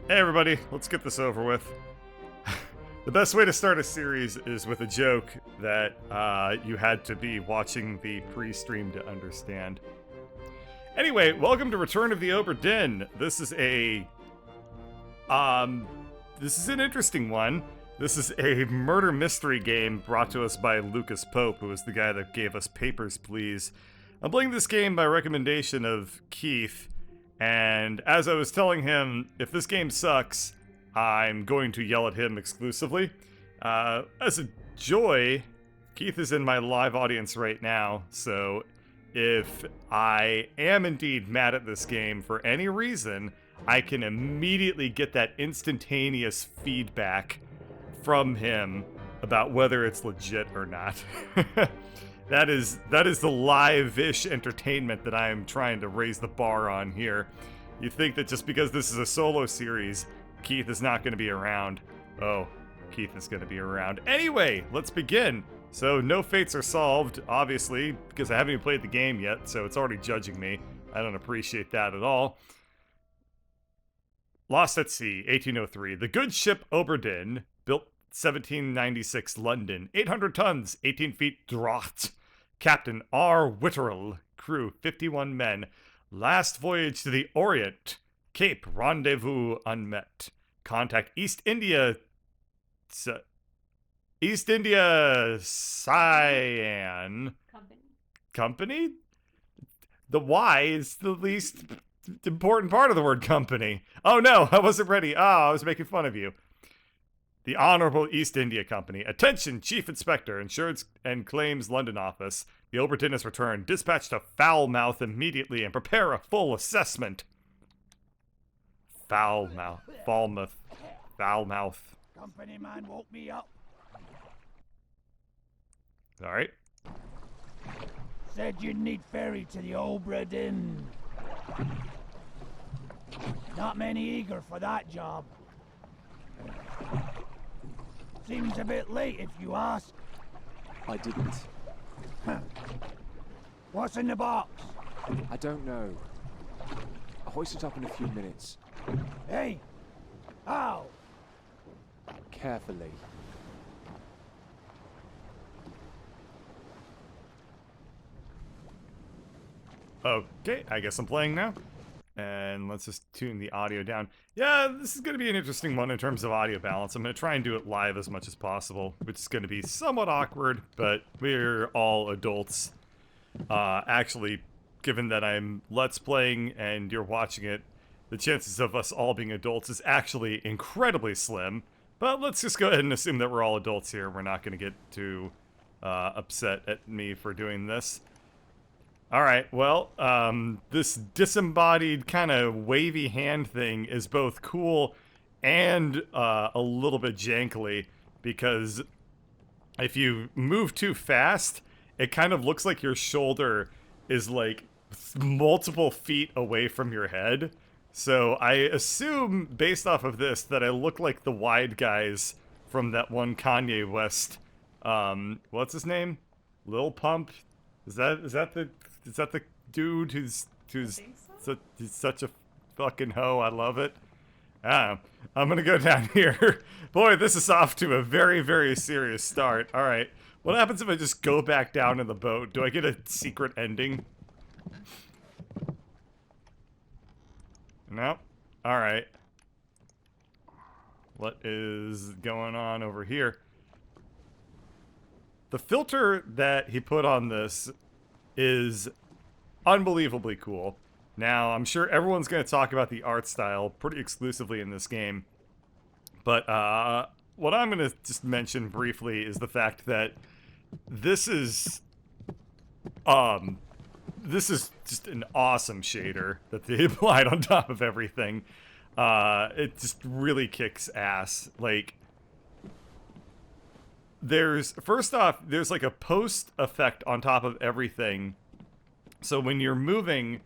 Hey everybody, let's get this over with. The best way to start a series is with a joke that you had to be watching the pre-stream to understand. Anyway, welcome to Return of the Obra Dinn. This is an interesting one. This is a murder mystery game brought to us by Lucas Pope, who was the guy that gave us Papers, Please. I'm playing this game by recommendation of Keith, and as I was telling him, if this game sucks, I'm going to yell at him exclusively. As a joy, Keith is in my live audience right now, so if I am indeed mad at this game for any reason, I can immediately get that instantaneous feedback from him about whether it's legit or not. That is the live-ish entertainment that I am trying to raise the bar on here. You think that just because this is a solo series, Keith is not going to be around. Oh, Keith is going to be around. Anyway, let's begin. So no fates are solved, obviously, because I haven't even played the game yet, so it's already judging me. I don't appreciate that at all. Lost at Sea, 1803. The good ship Obra Dinn, built 1796 London, 800 tons, 18 feet draught. Captain R. Witterell, crew 51 men. Last voyage to the Orient. Cape rendezvous unmet. Contact East India Cyan Company? The Y is the least important part of the word company. Oh no, I wasn't ready. I was making fun of you. The Honorable East India Company. Attention, Chief Inspector, Insurance and Claims London Office. The Obra Dinn has returned. Dispatch to Falmouth immediately and prepare a full assessment. Falmouth. Company man woke me up. Alright. Said you'd need ferry to the Obra Dinn. Not many eager for that job. Seems a bit late if you ask. I didn't. What's in the box? I don't know. I'll hoist it up in a few minutes. Hey! How? Carefully. Okay, I guess I'm playing now. And let's just tune the audio down. Yeah, this is going to be an interesting one in terms of audio balance. I'm going to try and do it live as much as possible, which is going to be somewhat awkward, but we're all adults. Actually, given that I'm Let's Playing and you're watching it, the chances of us all being adults is actually incredibly slim. But let's just go ahead and assume that we're all adults here. We're not going to get too upset at me for doing this. Alright, well, this disembodied kind of wavy hand thing is both cool and a little bit jankly, because if you move too fast, it kind of looks like your shoulder is like multiple feet away from your head. So I assume, based off of this, that I look like the wide guys from that one Kanye West, what's his name? Lil Pump? Is that the dude who's he's such a fucking hoe? I love it. I'm gonna go down here. Boy, this is off to a very, very serious start. Alright, what happens if I just go back down in the boat? Do I get a secret ending? No? Alright. What is going on over here? The filter that he put on this is unbelievably cool. Now, I'm sure everyone's going to talk about the art style pretty exclusively in this game, but what I'm going to just mention briefly is the fact that this is just an awesome shader that they applied on top of everything. It just really kicks ass. Like, first off, there's like a post effect on top of everything. So when you're moving,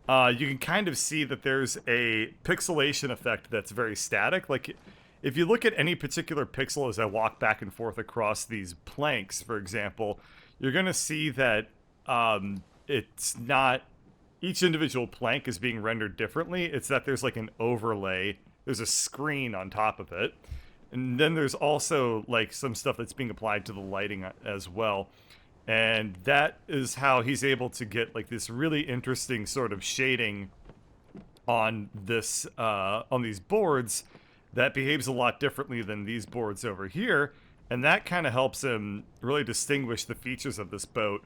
you can kind of see that there's a pixelation effect that's very static. Like, if you look at any particular pixel as I walk back and forth across these planks, for example, you're going to see that it's not... Each individual plank is being rendered differently. It's that there's like an overlay. there's a screen on top of it. And then there's also like some stuff that's being applied to the lighting as well. And that is how he's able to get like this really interesting sort of shading on this on these boards that behaves a lot differently than these boards over here. And that kind of helps him really distinguish the features of this boat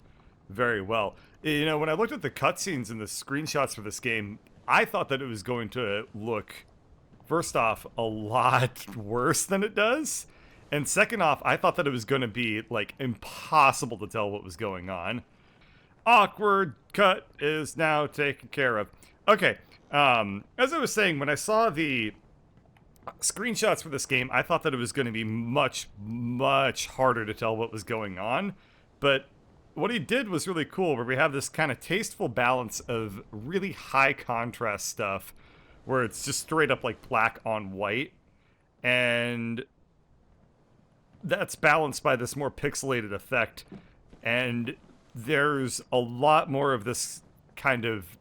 very well. You know, when I looked at the cutscenes and the screenshots for this game, I thought that it was going to look, first off, a lot worse than it does. And second off, I thought that it was going to be, like, impossible to tell what was going on. Awkward cut is now taken care of. Okay, as I was saying, when I saw the screenshots for this game, I thought that it was going to be much, much harder to tell what was going on. But what he did was really cool, where we have this kind of tasteful balance of really high contrast stuff, where it's just straight up like black on white. And that's balanced by this more pixelated effect. And there's a lot more of this kind of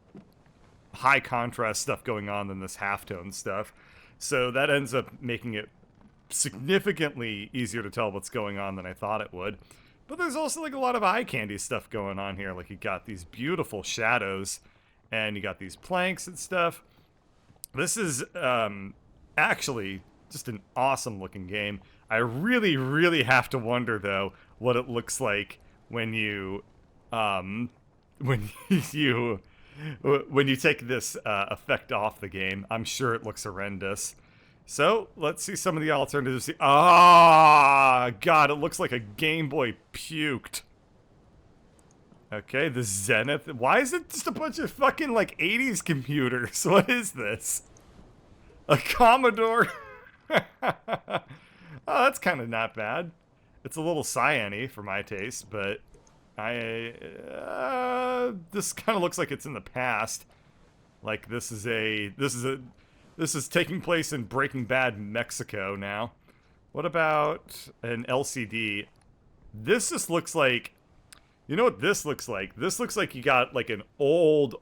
high contrast stuff going on than this halftone stuff. So that ends up making it significantly easier to tell what's going on than I thought it would. But there's also like a lot of eye candy stuff going on here. Like you got these beautiful shadows and you got these planks and stuff. This is actually just an awesome looking game. I really, really have to wonder though what it looks like when you when you take this effect off the game. I'm sure it looks horrendous. So, let's see some of the alternatives. Ah, God, it looks like a Game Boy puked. Okay, the Zenith. Why is it just a bunch of fucking, like, 80s computers? What is this? A Commodore? Oh, that's kind of not bad. It's a little cyan-y for my taste, but this kind of looks like it's in the past. Like, this is taking place in Breaking Bad, Mexico now. What about an LCD? This just looks like... You know what this looks like? This looks like you got like an old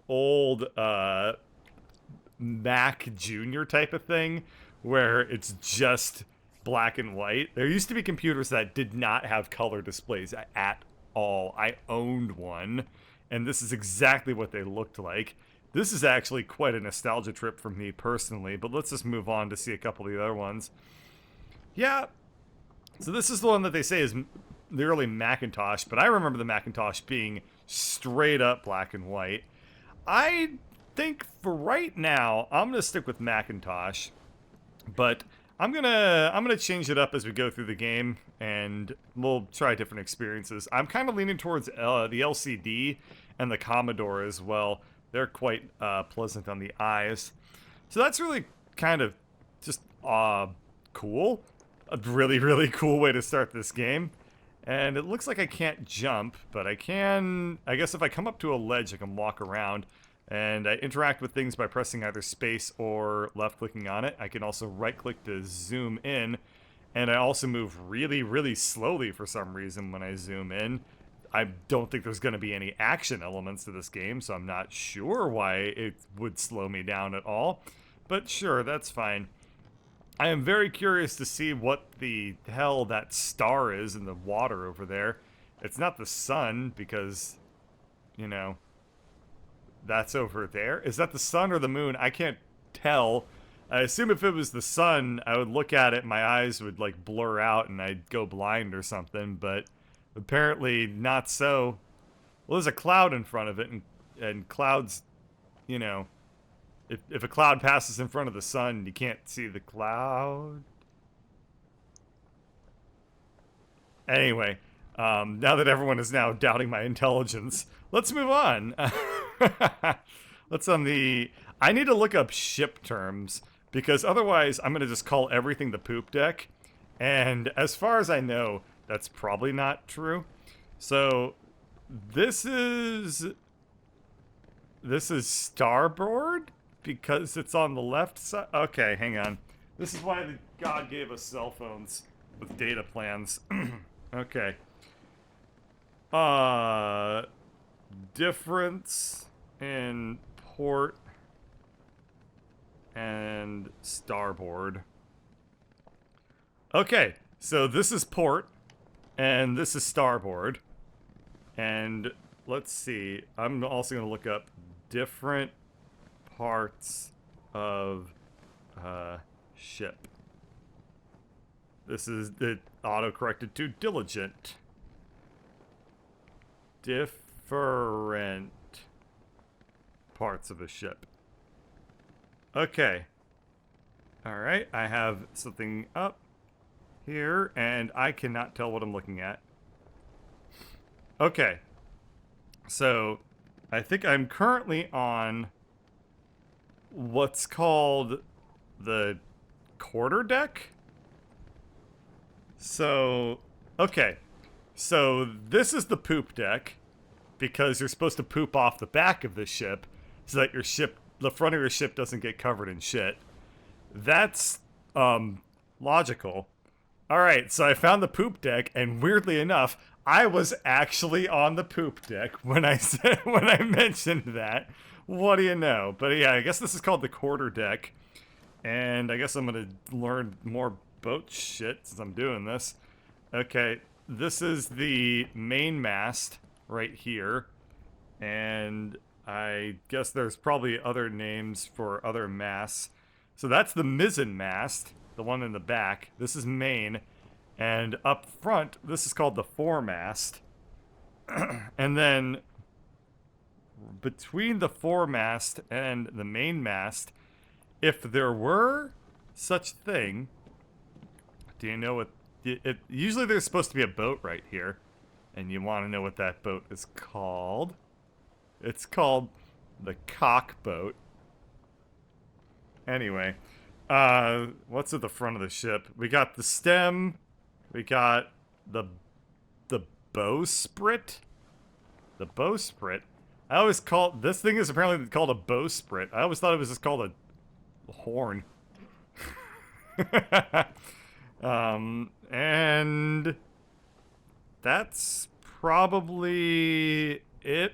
Mac Junior type of thing where it's just black and white. There used to be computers that did not have color displays at all. I owned one, and this is exactly what they looked like. This is actually quite a nostalgia trip for me personally, but let's just move on to see a couple of the other ones. Yeah, so this is the one that they say is the early Macintosh, but I remember the Macintosh being straight up black and white. I think for right now, I'm gonna stick with Macintosh, but I'm gonna change it up as we go through the game, and we'll try different experiences. I'm kind of leaning towards the LCD and the Commodore as well. They're quite pleasant on the eyes. So that's really kind of just cool. A really, really cool way to start this game. And it looks like I can't jump, but I can... I guess if I come up to a ledge, I can walk around. And I interact with things by pressing either space or left-clicking on it. I can also right-click to zoom in. And I also move really, really slowly for some reason when I zoom in. I don't think there's going to be any action elements to this game, so I'm not sure why it would slow me down at all. But sure, that's fine. I am very curious to see what the hell that star is in the water over there. It's not the sun, because, you know, that's over there. Is that the sun or the moon? I can't tell. I assume if it was the sun, I would look at it, my eyes would, like, blur out, and I'd go blind or something, but... apparently not so. Well, there's a cloud in front of it, and clouds, you know, if a cloud passes in front of the sun, you can't see the cloud. Anyway, now that everyone is now doubting my intelligence, let's move on. Let's I need to look up ship terms, because otherwise I'm going to just call everything the poop deck, and as far as I know, that's probably not true. So, this is starboard? Because it's on the left side? Okay, hang on. This is why God gave us cell phones with data plans. Okay. Difference in port and starboard. Okay, so this is port, and this is starboard. And let's see, I'm also going to look up different parts of ship. This is the auto-corrected to diligent. Different parts of a ship. Okay. Alright, I have something up here, and I cannot tell what I'm looking at. Okay. So, I think I'm currently on what's called the quarterdeck? So, okay. So, this is the poop deck, because you're supposed to poop off the back of the ship, so that your ship, the front of your ship doesn't get covered in shit. That's, logical. Alright, so I found the poop deck, and weirdly enough, I was actually on the poop deck when I said, when I mentioned that. What do you know? But yeah, I guess this is called the quarter deck. And I guess I'm gonna learn more boat shit since I'm doing this. Okay, this is the main mast right here. And I guess there's probably other names for other masts. So that's the mizzen mast, the one in the back. This is main. And up front, this is called the foremast. And then between the foremast and the main mast, if there were such thing, do you know what? Usually there's supposed to be a boat right here, and you want to know what that boat is called. It's called the cock boat. Anyway, what's at the front of the ship? We got the stem. We got the bowsprit. The bowsprit. I always call this thing is apparently called a bowsprit. I always thought it was just called a horn. And that's probably it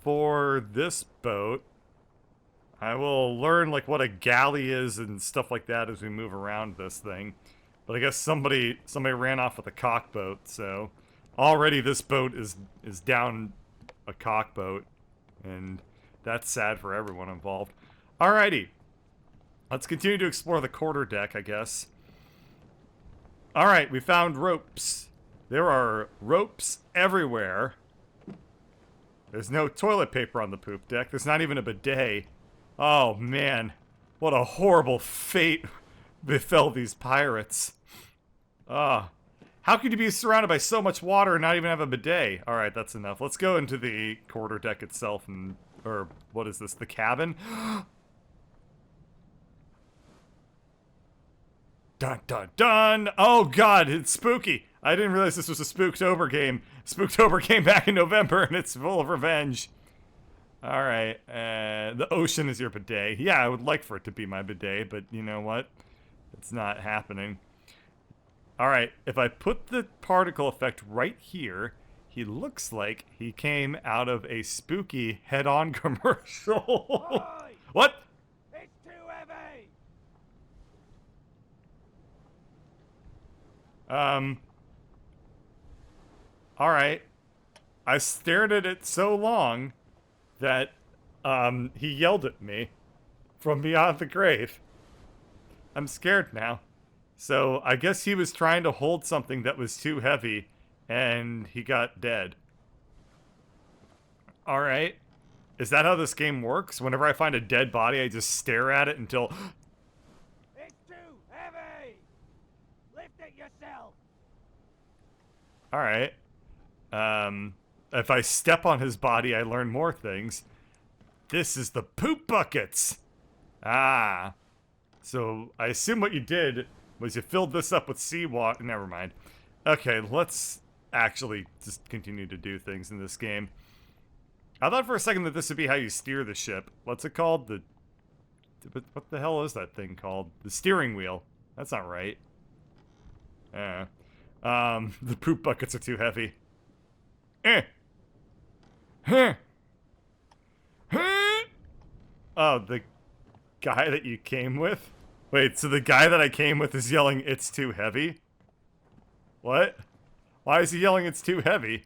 for this boat. I will learn like what a galley is and stuff like that as we move around this thing. But I guess somebody ran off with a cock boat, so already this boat is down a cock boat, and that's sad for everyone involved. Alrighty. Let's continue to explore the quarter deck, I guess. Alright, we found ropes. There are ropes everywhere. There's no toilet paper on the poop deck. There's not even a bidet. Oh, man. What a horrible fate befell these pirates. Ah. How could you be surrounded by so much water and not even have a bidet? Alright, that's enough. Let's go into the quarter deck itself and... Or, what is this? The cabin? Dun dun dun! Oh god, it's spooky! I didn't realize this was a Spooktober game. Spooktober came back in November and it's full of revenge. Alright, the ocean is your bidet. Yeah, I would like for it to be my bidet, but you know what? It's not happening. Alright, if I put the particle effect right here, he looks like he came out of a spooky head-on commercial. Oi! What? It's too heavy! Alright. I stared at it so long that, he yelled at me from beyond the grave. I'm scared now. So, I guess he was trying to hold something that was too heavy, and he got dead. Alright. Is that how this game works? Whenever I find a dead body, I just stare at it until... It's too heavy! Lift it yourself! Alright. If I step on his body, I learn more things. This is the poop buckets! Ah. So, I assume what you did was you filled this up with seawater. Never mind. Okay, let's actually just continue to do things in this game. I thought for a second that this would be how you steer the ship. What's it called? What the hell is that thing called? The steering wheel. That's not right. The poop buckets are too heavy. Oh, guy that you came with? Wait, so the guy that I came with is yelling, "It's too heavy"? What? Why is he yelling, "It's too heavy"?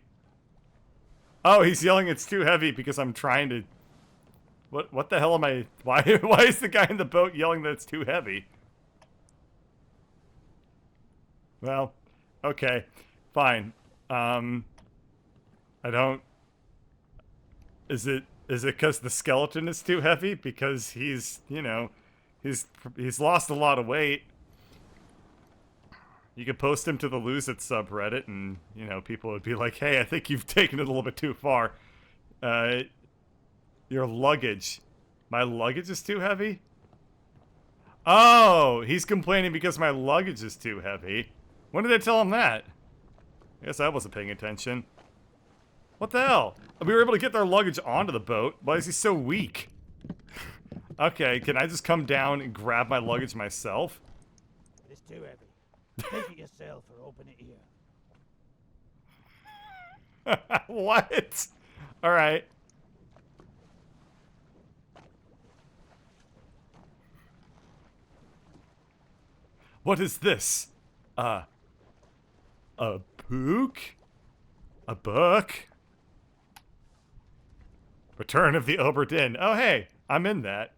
Oh, he's yelling, "It's too heavy" because I'm trying to... What the hell am I... Why is the guy in the boat yelling that it's too heavy? Well, okay. Fine. I don't... Is it because the skeleton is too heavy? Because he's, you know, he's lost a lot of weight. You could post him to the Lose It subreddit and, you know, people would be like, "Hey, I think you've taken it a little bit too far. Your luggage. My luggage is too heavy?" Oh, he's complaining because my luggage is too heavy. When did I tell him that? I guess I wasn't paying attention. What the hell? We were able to get their luggage onto the boat. Why is he so weak? Okay, can I just come down and grab my luggage myself? It's too heavy. Take it yourself or open it here. What? Alright. What is this? A book? A book? Return of the Obra Dinn. Oh, hey, I'm in that.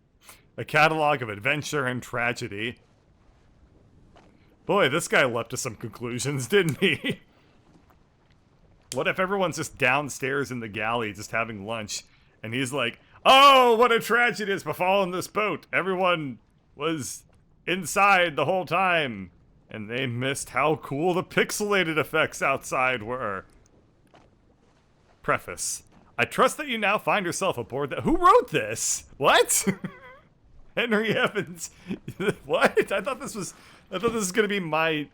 A catalog of adventure and tragedy. Boy, this guy leapt to some conclusions, didn't he? What if everyone's just downstairs in the galley just having lunch, and he's like, "Oh, what a tragedy has befallen this boat. Everyone was inside the whole time, and they missed how cool the pixelated effects outside were." Preface. I trust that you now find yourself aboard the... Who wrote this? What? Henry Evans. What? I thought this was gonna be my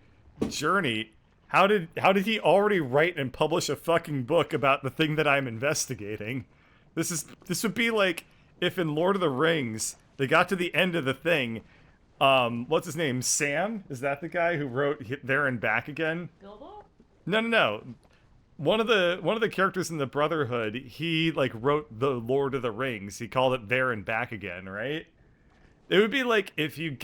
journey. How did he already write and publish a fucking book about the thing that I'm investigating? This would be like if in Lord of the Rings they got to the end of the thing. What's his name? Sam? Is that the guy who wrote There and Back Again? Bilbo? No. One of the characters in the Brotherhood, he like wrote the Lord of the Rings. He called it There and Back Again, right? It would be like if you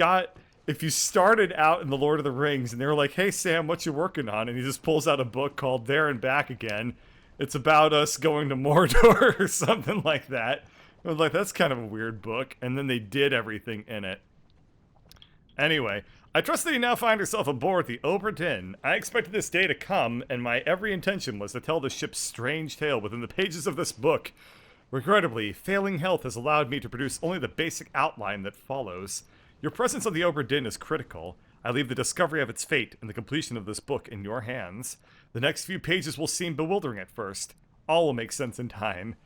started out in the Lord of the Rings and they were like, "Hey Sam, what you working on?" And he just pulls out a book called There and Back Again. It's about us going to Mordor or something like that. I was like, that's kind of a weird book. And then they did everything in it. Anyway, I trust that you now find yourself aboard the Obra Dinn. I expected this day to come, and my every intention was to tell the ship's strange tale within the pages of this book. Regrettably, failing health has allowed me to produce only the basic outline that follows. Your presence on the Obra Dinn is critical. I leave the discovery of its fate and the completion of this book in your hands. The next few pages will seem bewildering at first. All will make sense in time.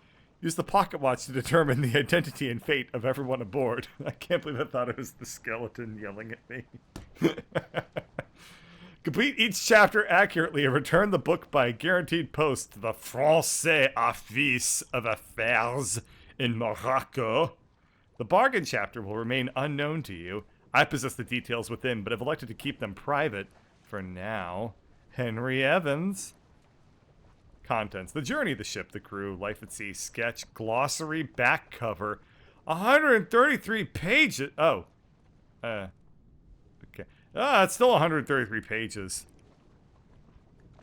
Use the pocket watch to determine the identity and fate of everyone aboard. I can't believe I thought it was the skeleton yelling at me. Complete each chapter accurately and return the book by guaranteed post to the Français Office of Affairs in Morocco. The bargain chapter will remain unknown to you. I possess the details within, but have elected to keep them private for now. Henry Evans. Contents: the journey of the ship, the crew, life at sea, sketch, glossary, back cover, 133 pages. Oh, okay. It's still 133 pages.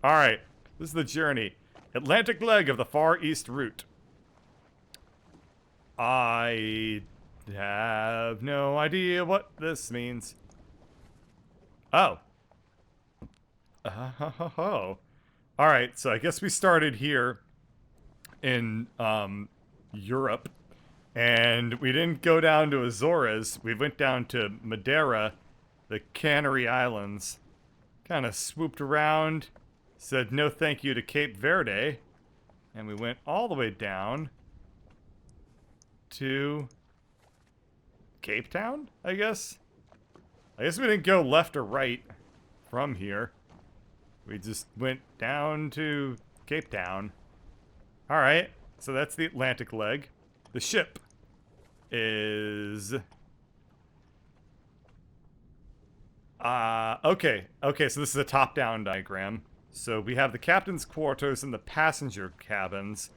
All right, this is the journey. Atlantic leg of the Far East route. I have no idea what this means. Oh. Oh. Alright, so I guess we started here in Europe, and we didn't go down to Azores. We went down to Madeira, the Canary Islands, kind of swooped around, said no thank you to Cape Verde, and we went all the way down to Cape Town, I guess? I guess we didn't go left or right from here. We just went down to Cape Town. Alright, so that's the Atlantic leg. The ship is... okay, so this is a top-down diagram. So we have the captain's quarters and the passenger cabins.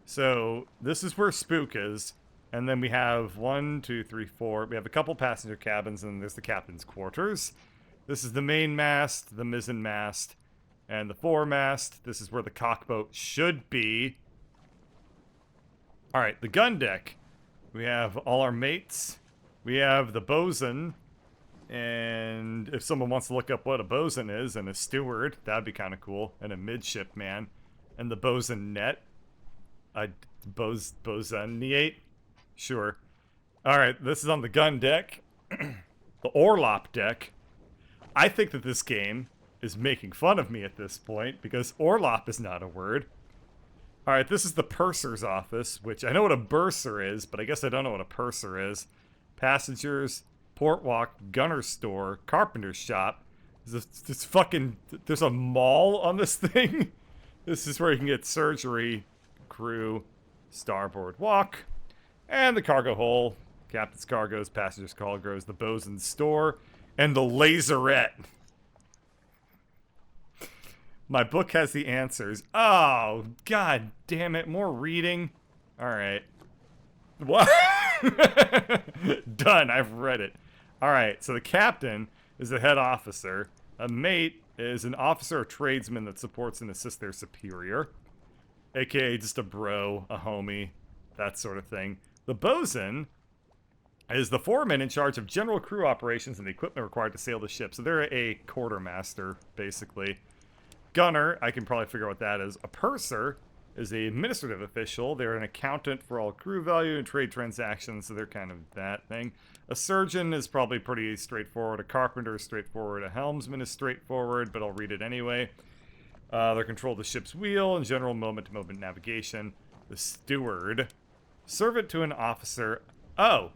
So this is where Spook is. And then we have 1, 2, 3, 4. We have a couple passenger cabins, and there's the captain's quarters. This is the main mast, the mizzen mast, and the foremast. This is where the cockboat should be. All right, the gun deck. We have all our mates. We have the bosun. And if someone wants to look up what a bosun is, and a steward, that'd be kind of cool. And a midshipman. And the bosun net. A bosuniate? Sure. Alright, this is on the gun deck. The orlop deck. I think that this game is making fun of me at this point, because orlop is not a word. Alright, this is the purser's office, which I know what a bursar is, but I guess I don't know what a purser is. Passengers, port walk, gunner's store, carpenter's shop. There's a mall on this thing? This is where you can get surgery, crew, starboard walk, and the cargo hole, captain's cargoes, passengers' cargoes, the bosun's store, and the laserette. My book has the answers. Oh, god damn it. More reading. Alright. What? Done. I've read it. Alright, so the captain is the head officer. A mate is an officer or tradesman that supports and assists their superior. AKA just a bro, a homie, that sort of thing. The bosun is the foreman in charge of general crew operations and the equipment required to sail the ship. So they're a quartermaster, basically. Gunner, I can probably figure out what that is. A purser is a administrative official. They're an accountant for all crew value and trade transactions, so they're kind of that thing. A surgeon is probably pretty straightforward. A carpenter is straightforward. A helmsman is straightforward, but I'll read it anyway. They control the ship's wheel and general moment-to-moment navigation. The steward. Servant to an officer. Oh.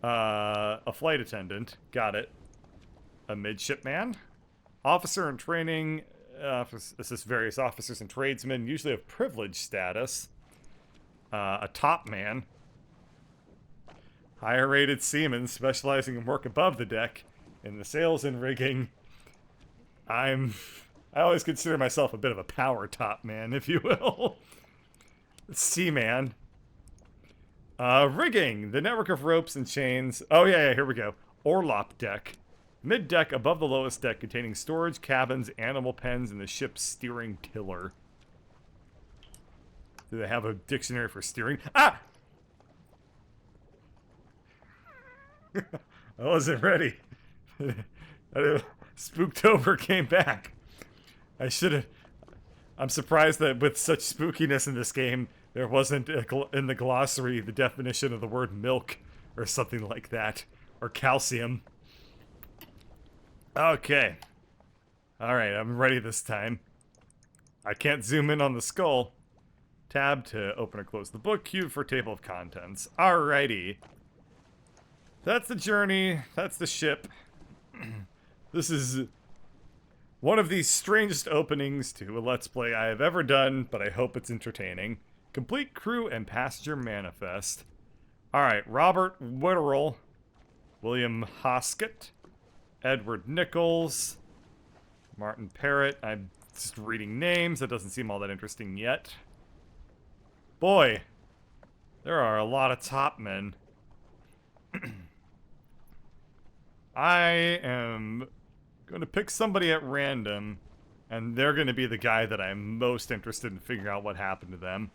A flight attendant. Got it. A midshipman. Officer in training. Assist various officers and tradesmen, usually of privileged status. A top man. Higher rated seaman specializing in work above the deck in the sails and rigging. I always consider myself a bit of a power top man, if you will. Seaman. Rigging. The network of ropes and chains. Oh, yeah, here we go. Orlop deck. Mid-deck above the lowest deck containing storage, cabins, animal pens, and the ship's steering tiller. Do they have a dictionary for steering? Ah! I wasn't ready. Spooktober came back. I should have... I'm surprised that with such spookiness in this game, there wasn't in the glossary the definition of the word milk or something like that. Or calcium. Okay. Alright, I'm ready this time. I can't zoom in on the skull. Tab to open or close the book. Q for table of contents. Alrighty. That's the journey. That's the ship. This is one of the strangest openings to a Let's Play I have ever done, but I hope it's entertaining. Complete crew and passenger manifest. Alright, Robert Witterell, William Hoskett, Edward Nichols, Martin Parrott. I'm just reading names. That doesn't seem all that interesting yet. Boy, there are a lot of top men. I am going to pick somebody at random, and they're going to be the guy that I'm most interested in figuring out what happened to them.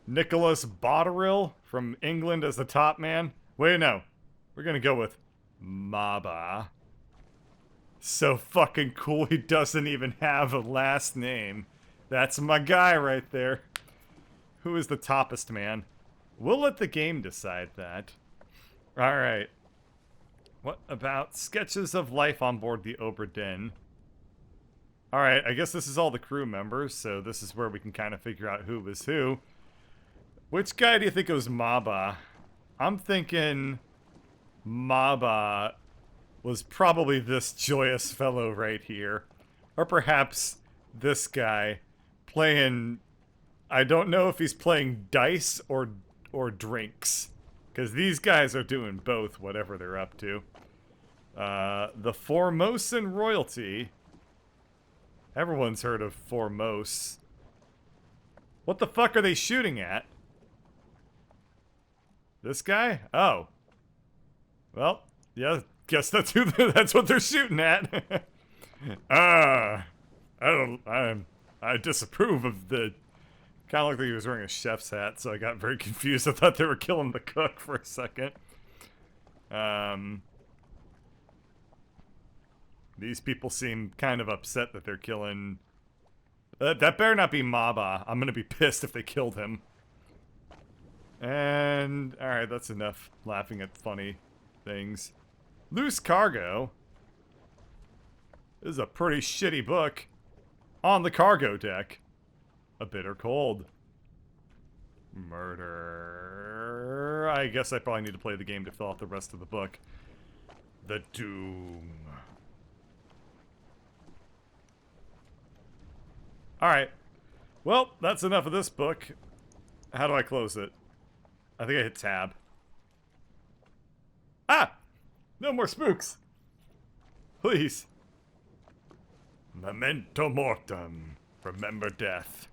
Nicholas Botterill from England as the top man. Wait, no. We're gonna go with Maba. So fucking cool he doesn't even have a last name. That's my guy right there. Who is the toppest man? We'll let the game decide that. Alright. What about sketches of life on board the Obra Dinn? Alright, I guess this is all the crew members, so this is where we can kind of figure out who was who. Which guy do you think was Maba? I'm thinking Maba was probably this joyous fellow right here. Or perhaps this guy playing... I don't know if he's playing dice or drinks. Because these guys are doing both, whatever they're up to. The Formosan royalty. Everyone's heard of Formose. What the fuck are they shooting at? This guy? Oh. Well, yeah, guess that's who that's what they're shooting at. I disapprove of the. Kind of looked like he was wearing a chef's hat, so I got very confused. I thought they were killing the cook for a second. These people seem kind of upset that they're killing. That better not be Maba. I'm gonna be pissed if they killed him. And alright, that's enough laughing at funny things. Loose Cargo. This is a pretty shitty book. On the cargo deck. A bitter cold. Murder. I guess I probably need to play the game to fill out the rest of the book. The Doom. Alright. Well, that's enough of this book. How do I close it? I think I hit tab. Ah! No more spooks! Please. Memento mortem. Remember death.